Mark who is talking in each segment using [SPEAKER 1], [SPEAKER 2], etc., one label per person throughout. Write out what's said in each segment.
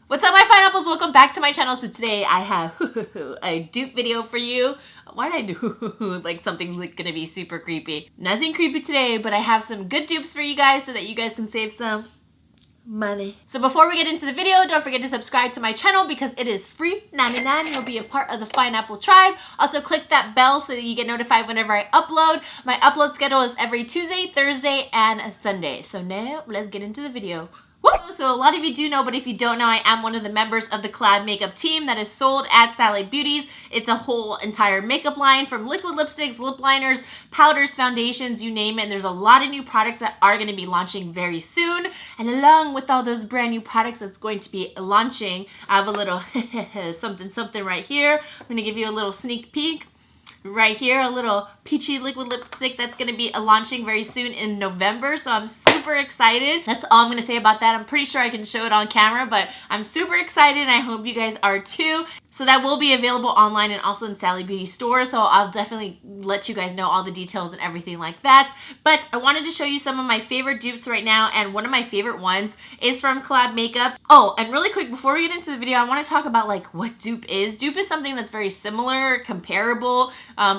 [SPEAKER 1] What's up, my pineapples? Welcome back to my channel. So today I have a dupe video for you. Why did I do like something's gonna be super creepy? Nothing creepy today, but I have some good dupes for you guys so that you guys can save some money. So before we get into the video, don't forget to subscribe to my channel because it is free 99. You'll be a part of the Pineapple tribe. Also click that bell so that you get notified whenever I upload. My upload schedule is every Tuesday, Thursday, and Sunday. So now let's get into the video. So a lot of you do know, but if you don't know, I am one of the members of the Collab makeup team that is sold at Sally Beauties. It's a whole entire makeup line from liquid lipsticks, lip liners, powders, foundations, you name it. And there's a lot of new products that are going to be launching very soon. And along with all those brand new products that's going to be launching, I have a little something right here. I'm going to give you a little sneak peek. Right here, a little peachy liquid lipstick that's going to be launching very soon in November, so I'm super excited. That's all I'm going to say about that. I'm pretty sure I can show it on camera, but I'm super excited and I hope you guys are too. So that will be available online and also in Sally Beauty store, so I'll definitely let you guys know all the details and everything like that. But I wanted to show you some of my favorite dupes right now, and one of my favorite ones is from Collab Makeup. Oh, and really quick, before we get into the video, I want to talk about like what dupe is. Dupe is something that's very similar, comparable,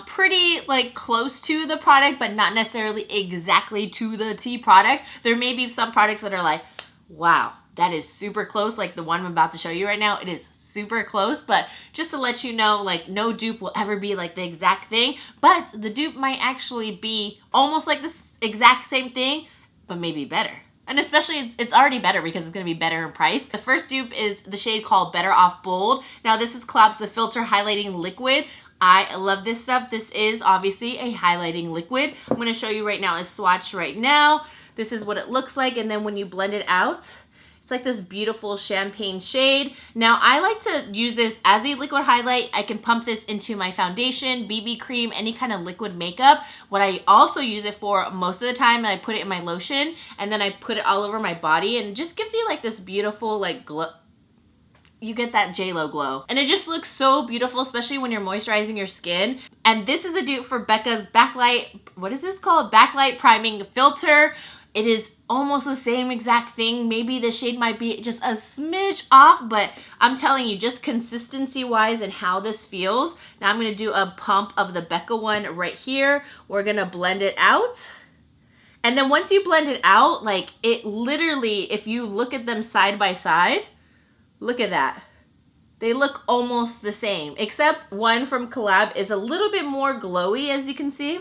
[SPEAKER 1] pretty like close to the product, but not necessarily exactly to the T product. There may be some products that are like, wow, that is super close, like the one I'm about to show you right now. It is super close, but just to let you know, like no dupe will ever be like the exact thing, but the dupe might actually be almost like this exact same thing, but maybe better. And especially it's already better because it's going to be better in price. The first dupe is the shade called Better Off Bold. Now this is Collab's The Filter Highlighting Liquid. I love this stuff. This is obviously a highlighting liquid. I'm going to show you right now a swatch right now. This is what it looks like, and then when you blend it out, it's like this beautiful champagne shade. Now I like to use this as a liquid highlight. I can pump this into my foundation, BB cream, any kind of liquid makeup. What I also use it for most of the time, I put it in my lotion and then I put it all over my body, and it just gives you like this beautiful like glow. You get that J-Lo glow. And it just looks so beautiful, especially when you're moisturizing your skin. And this is a dupe for Becca's Backlight, what is this called? Backlight Priming Filter. It is almost the same exact thing. Maybe the shade might be just a smidge off, but I'm telling you, just consistency-wise and how this feels. Now I'm gonna do a pump of the Becca one right here. We're gonna blend it out. And then once you blend it out, like it literally, if you look at them side by side, look at that. They look almost the same, except one from Collab is a little bit more glowy, as you can see.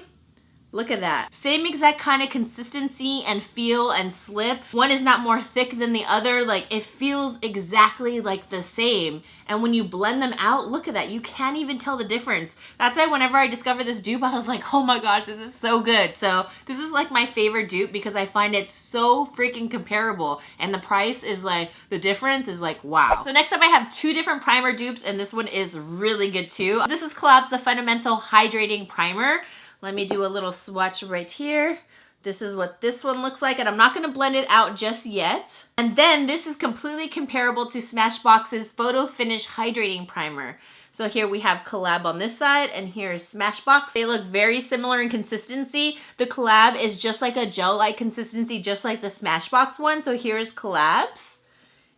[SPEAKER 1] Look at that. Same exact kind of consistency and feel and slip. One is not more thick than the other. Like it feels exactly like the same. And when you blend them out, look at that. You can't even tell the difference. That's why whenever I discovered this dupe, I was like, oh my gosh, this is so good. So this is like my favorite dupe because I find it so freaking comparable. And the price is like, the difference is like, wow. So next up I have two different primer dupes, and this one is really good too. This is Collab's The Fundamental Hydrating Primer. Let me do a little swatch right here. This is what this one looks like, and I'm not gonna blend it out just yet. And then this is completely comparable to Smashbox's Photo Finish Hydrating Primer. So here we have Collab on this side, and here's Smashbox. They look very similar in consistency. The Collab is just like a gel-like consistency, just like the Smashbox one. So here's Collab's.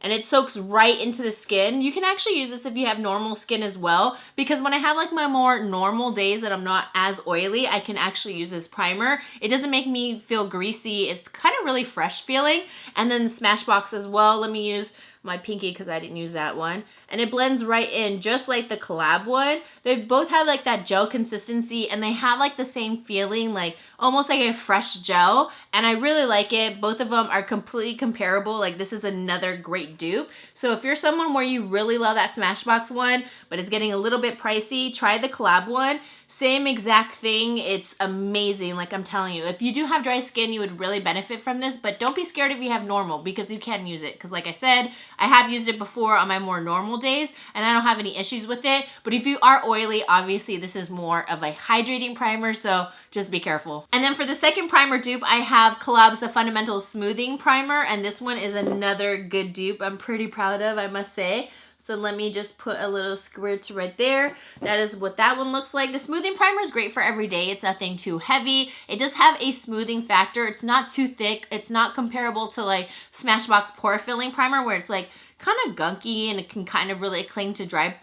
[SPEAKER 1] And it soaks right into the skin. You can actually use this if you have normal skin as well, because when I have like my more normal days that I'm not as oily, I can actually use this primer. It doesn't make me feel greasy. It's kind of really fresh feeling. And then the Smashbox as well. Let me use my pinky because I didn't use that one. And it blends right in just like the Collab one. They both have like that gel consistency, and they have like the same feeling, like almost like a fresh gel. And I really like it. Both of them are completely comparable. Like this is another great dupe. So if you're someone where you really love that Smashbox one, but it's getting a little bit pricey, try the Collab one. Same exact thing. It's amazing. Like I'm telling you, if you do have dry skin, you would really benefit from this, but don't be scared if you have normal, because you can use it. Because like I said, I have used it before on my more normal days and I don't have any issues with it. But if you are oily, obviously this is more of a hydrating primer, so just be careful. And then for the second primer dupe, I have Collab's The Fundamental Smoothing Primer, and this one is another good dupe I'm pretty proud of, I must say. So let me just put a little squirt right there. That is what that one looks like. The smoothing primer is great for every day. It's nothing too heavy. It does have a smoothing factor. It's not too thick. It's not comparable to like Smashbox pore filling primer where it's like kind of gunky and it can kind of really cling to dry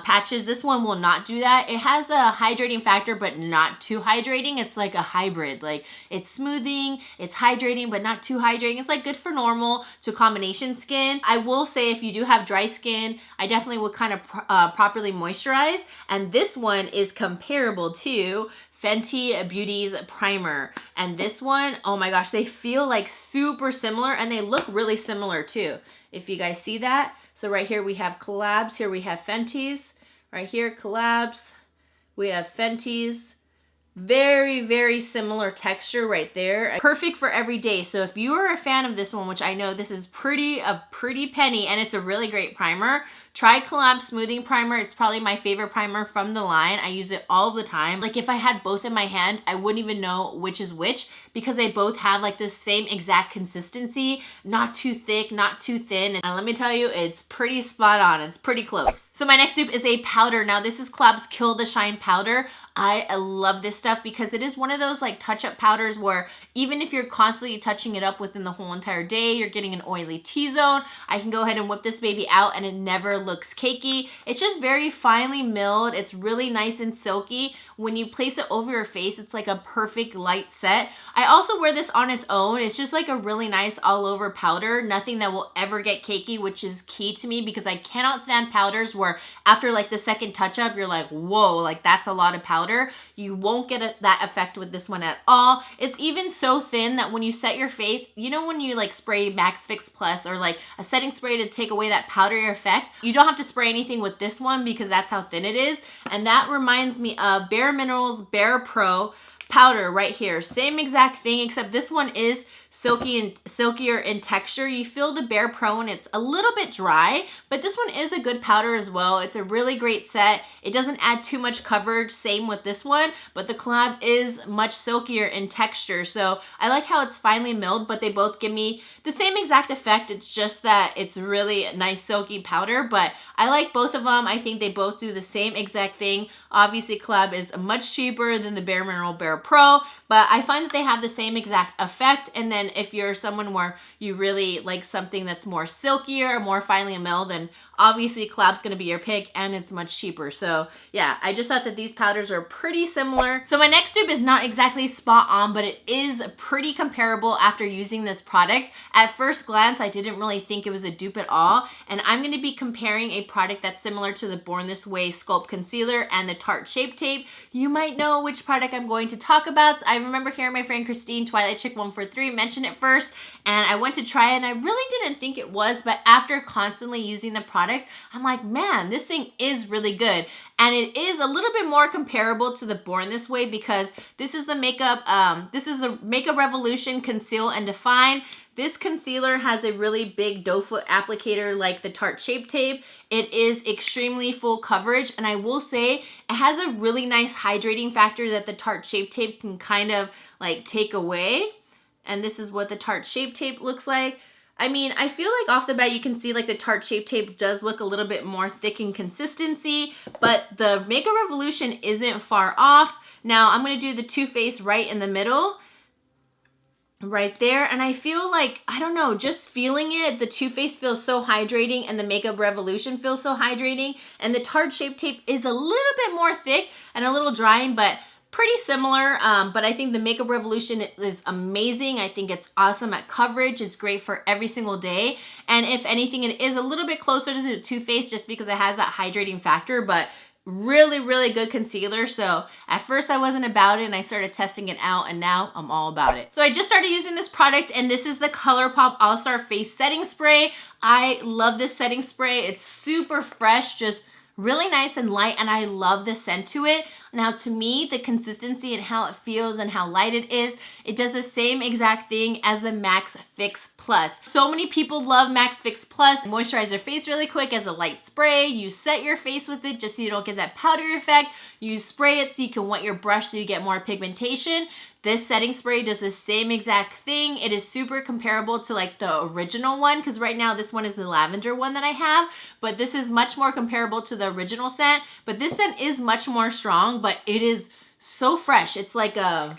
[SPEAKER 1] patches. This one will not do that. It has a hydrating factor, but not too hydrating. It's like a hybrid. Like it's smoothing, it's hydrating, but not too hydrating. It's like good for normal to combination skin. I will say if you do have dry skin, I definitely would kind of properly moisturize. And this one is comparable to Fenty Beauty's primer. And this one, oh my gosh, they feel like super similar and they look really similar too. If you guys see that. So right here we have Collabs, here we have Fenty's, right here Collabs, we have Fenty's. Very, very similar texture right there. Perfect for every day. So if you are a fan of this one, which I know this is a pretty penny and it's a really great primer, try Collab Smoothing Primer. It's probably my favorite primer from the line. I use it all the time. Like if I had both in my hand, I wouldn't even know which is which because they both have like the same exact consistency. Not too thick, not too thin. And let me tell you, it's pretty spot on. It's pretty close. So my next dupe is a powder. Now this is Collab's Kill the Shine powder. I love this stuff because it is one of those like touch-up powders where even if you're constantly touching it up within the whole entire day, you're getting an oily T-zone, I can go ahead and whip this baby out and it never looks cakey. It's just very finely milled. It's really nice and silky. When you place it over your face, it's like a perfect light set. I also wear this on its own. It's just like a really nice all over powder. Nothing that will ever get cakey, which is key to me because I cannot stand powders where after like the second touch up, you're like, whoa, like that's a lot of powder. You won't get that effect with this one at all. It's even so thin that when you set your face, you know when you like spray Max Fix Plus or like a setting spray to take away that powdery effect, you don't have to spray anything with this one because that's how thin it is. And that reminds me of Bareminerals BarePro powder right here. Same exact thing, except this one is silky and silkier in texture. You feel the BarePro and it's a little bit dry, but this one is a good powder as well. It's a really great set. It doesn't add too much coverage, same with this one, but the Collab is much silkier in texture. So I like how it's finely milled, but they both give me the same exact effect. It's just that it's really a nice silky powder, but I like both of them. I think they both do the same exact thing. Obviously Collab is much cheaper than the Baremineral BarePro, but I find that they have the same exact effect. And then if you're someone where you really like something that's more silkier or more finely milled, then obviously Collab's gonna be your pick and it's much cheaper. So yeah, I just thought that these powders are pretty similar. So my next dupe is not exactly spot on, but it is pretty comparable after using this product. At first glance, I didn't really think it was a dupe at all. And I'm gonna be comparing a product that's similar to the Born This Way Sculpt Concealer and the Tarte Shape Tape. You might know which product I'm going to talk about. I remember hearing my friend Christine, Twilight Chick 143, mention it first, and I went to try it and I really didn't think it was, but after constantly using the product, I'm like, man, this thing is really good. And it is a little bit more comparable to the Born This Way because this is the Makeup Revolution Conceal and Define. This concealer has a really big doe foot applicator like the Tarte Shape Tape. It is extremely full coverage, and I will say it has a really nice hydrating factor that the Tarte Shape Tape can kind of like take away. And this is what the Tarte Shape Tape looks like. I mean, I feel like off the bat you can see like the Tarte Shape Tape does look a little bit more thick in consistency, but the Makeup Revolution isn't far off. Now I'm going to do the Too Faced right in the middle, right there, and I feel like, I don't know, just feeling it, the Too Faced feels so hydrating and the Makeup Revolution feels so hydrating, and the Tarte Shape Tape is a little bit more thick and a little drying, but pretty similar, but I think the Makeup Revolution is amazing. I think it's awesome at coverage. It's great for every single day. And if anything, it is a little bit closer to the Too Faced just because it has that hydrating factor, but really, really good concealer. So at first I wasn't about it and I started testing it out and now I'm all about it. So I just started using this product and this is the Colourpop All-Star Face Setting Spray. I love this setting spray. It's super fresh, just really nice and light, and I love the scent to it. Now to me, the consistency and how it feels and how light it is, it does the same exact thing as the Max Fix Plus. So many people love Max Fix Plus. Moisturize your face really quick as a light spray. You set your face with it just so you don't get that powdery effect. You spray it so you can wet your brush so you get more pigmentation. This setting spray does the same exact thing. It is super comparable to like the original one because right now this one is the lavender one that I have, but this is much more comparable to the original scent. But this scent is much more strong, but it is so fresh. It's like a,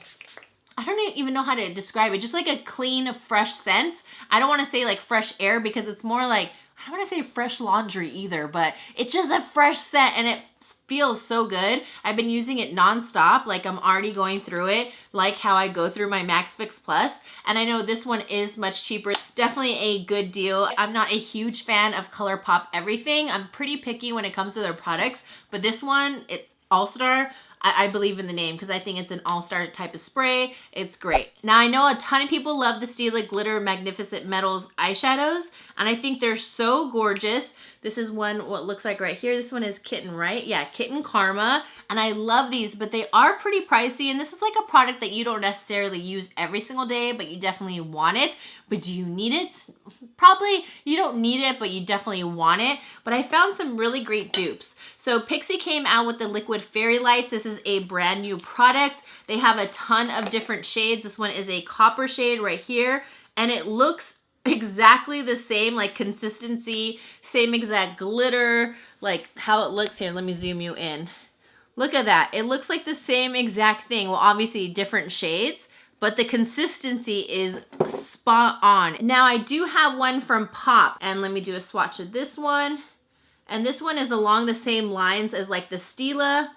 [SPEAKER 1] I don't even know how to describe it, just like a clean, fresh scent. I don't want to say like fresh air because it's more like, I don't want to say fresh laundry either, but it's just a fresh scent and it feels so good. I've been using it nonstop. Like I'm already going through it like how I go through my Max Fix Plus. And I know this one is much cheaper. Definitely a good deal. I'm not a huge fan of Colourpop everything. I'm pretty picky when it comes to their products, but this one, it's All-Star. I believe in the name because I think it's an all-star type of spray. It's great. Now I know a ton of people love the Stila Glitter Magnificent Metals eyeshadows, and I think they're so gorgeous. This is one, what looks like right here. This one is Kitten, right? Yeah, Kitten Karma. And I love these, but they are pretty pricey. And this is like a product that you don't necessarily use every single day, but you definitely want it. But do you need it? Probably you don't need it, but you definitely want it. But I found some really great dupes. So Pixie came out with the Liquid Fairy Lights. This is a brand new product. They have a ton of different shades. This one is a copper shade right here. And it looks exactly the same, like consistency, same exact glitter, like how it looks here. Let me zoom you in. Look at that. It looks like the same exact thing. Well, obviously different shades, but the consistency is spot on. Now I do have one from Pop, and let me do a swatch of this one. And this one is along the same lines as like the Stila.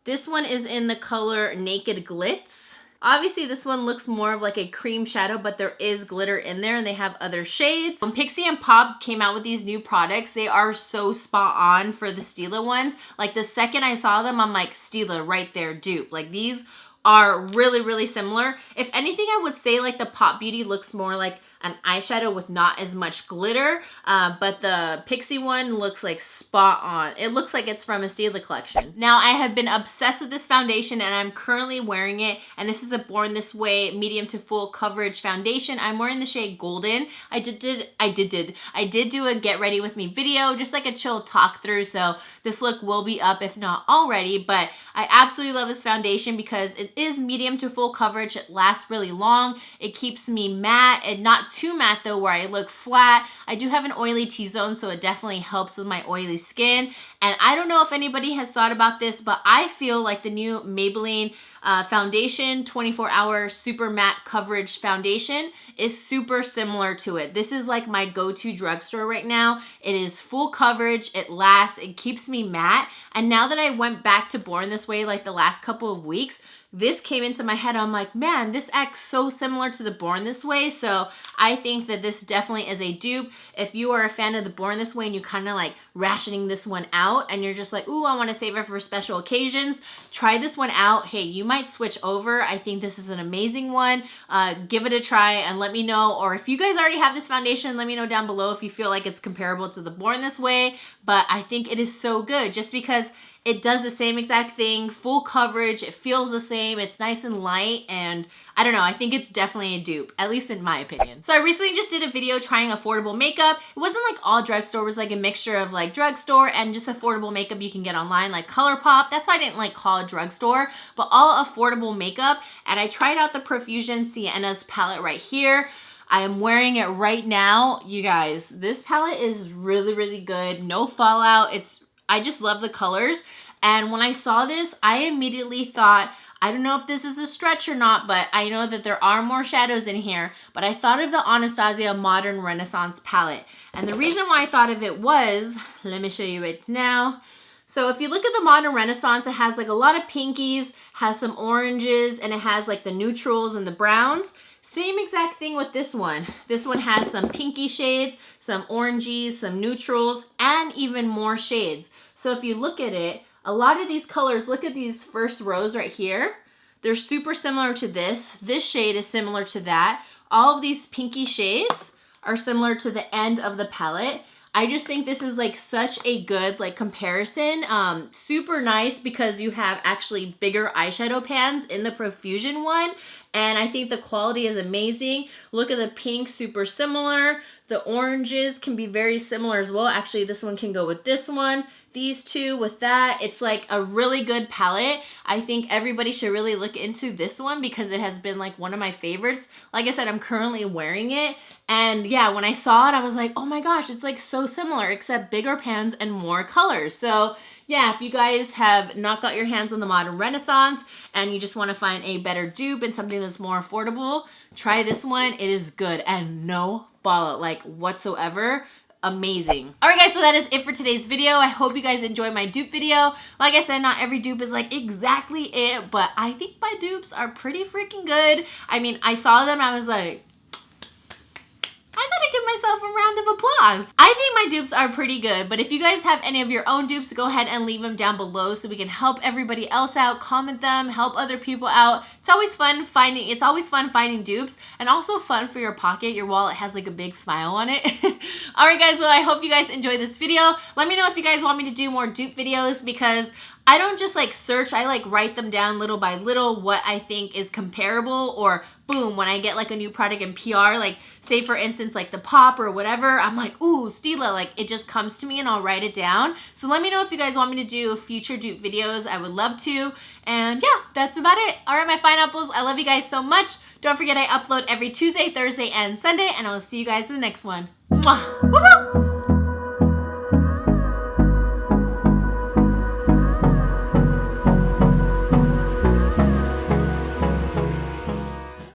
[SPEAKER 1] This one is in the color Naked Glitz. Obviously, this one looks more of like a cream shadow, but there is glitter in there and they have other shades. When Pixie and Pop came out with these new products, they are so spot on for the Stila ones. Like the second I saw them, I'm like, Stila right there, dupe. Like these are really, really similar. If anything, I would say like the Pop Beauty looks more like an eyeshadow with not as much glitter, but the Pixie one looks like spot on. It looks like it's from a Stila collection. Now I have been obsessed with this foundation and I'm currently wearing it, and this is the Born This Way medium to full coverage foundation. I'm wearing the shade Golden. I did do a get ready with me video, just like a chill talk through, so this look will be up if not already, but I absolutely love this foundation because it is medium to full coverage. It lasts really long. It keeps me matte and not too matte though where I look flat. I do have an oily T-zone, so it definitely helps with my oily skin. And I don't know if anybody has thought about this, but I feel like the new Maybelline foundation 24-hour super matte coverage foundation is super similar to it. This is like my go-to drugstore right now. It is full coverage, it lasts, it keeps me matte. And now that I went back to Born This Way like the last couple of weeks, this came into my head. I'm like, man, this acts so similar to the Born This Way. So I think that this definitely is a dupe. If you are a fan of the Born This Way and you kind of like rationing this one out and you're just like, ooh, I want to save it for special occasions, try this one out. Hey, you might switch over. I think this is an amazing one. Give it a try and let me know. Or if you guys already have this foundation, let me know down below if you feel like it's comparable to the Born This Way. But I think it is so good just because it does the same exact thing, full coverage, it feels the same, it's nice and light, and I don't know, I think it's definitely a dupe, at least in my opinion. So I recently just did a video trying affordable makeup. It wasn't like all drugstore, it was like a mixture of like drugstore and just affordable makeup you can get online, like Colourpop. That's why I didn't like call it drugstore, but all affordable makeup. And I tried out the Profusion Sienna's palette right here. I am wearing it right now. You guys, this palette is really, really good. No fallout. I just love the colors. And when I saw this, I immediately thought, I don't know if this is a stretch or not, but I know that there are more shadows in here, but I thought of the Anastasia Modern Renaissance palette. And the reason why I thought of it was, let me show you it now. So if you look at the Modern Renaissance, it has like a lot of pinkies, has some oranges, and it has like the neutrals and the browns. Same exact thing with this one. This one has some pinky shades, some oranges, some neutrals, and even more shades. So if you look at it, a lot of these colors, look at these first rows right here. They're super similar to this. This shade is similar to that. All of these pinky shades are similar to the end of the palette. I just think this is like such a good like comparison. Super nice because you have actually bigger eyeshadow pans in the Profusion one. And I think the quality is amazing. Look at the pink, super similar. The oranges can be very similar as well. Actually, this one can go with this one. These two with that. It's like a really good palette. I think everybody should really look into this one because it has been like one of my favorites. Like I said, I'm currently wearing it. And yeah, when I saw it, I was like, oh my gosh, it's like so similar except bigger pans and more colors. So yeah, if you guys have not got your hands on the Modern Renaissance and you just want to find a better dupe and something that's more affordable, try this one. It is good and no fallout like whatsoever. amazing. Alright guys, so that is it for today's video. I hope you guys enjoyed my dupe video. Like I said, not every dupe is like exactly it, but I think my dupes are pretty freaking good. I mean, I saw them and I was like, I gotta give myself a round of applause. I think my dupes are pretty good, but if you guys have any of your own dupes, go ahead and leave them down below so we can help everybody else out, comment them, help other people out. It's always fun finding dupes, and also fun for your pocket. Your wallet has like a big smile on it. Alright guys, well I hope you guys enjoyed this video. Let me know if you guys want me to do more dupe videos, because I don't just like search, I like write them down little by little what I think is comparable, or boom, when I get like a new product in PR, like say for instance like the pop or whatever, I'm like, ooh, Stila, like it just comes to me and I'll write it down. So let me know if you guys want me to do future dupe videos. I would love to. And yeah, that's about it. All right, my fine apples, I love you guys so much. Don't forget I upload every Tuesday, Thursday, and Sunday, and I will see you guys in the next one. Mwah! Woo-woo!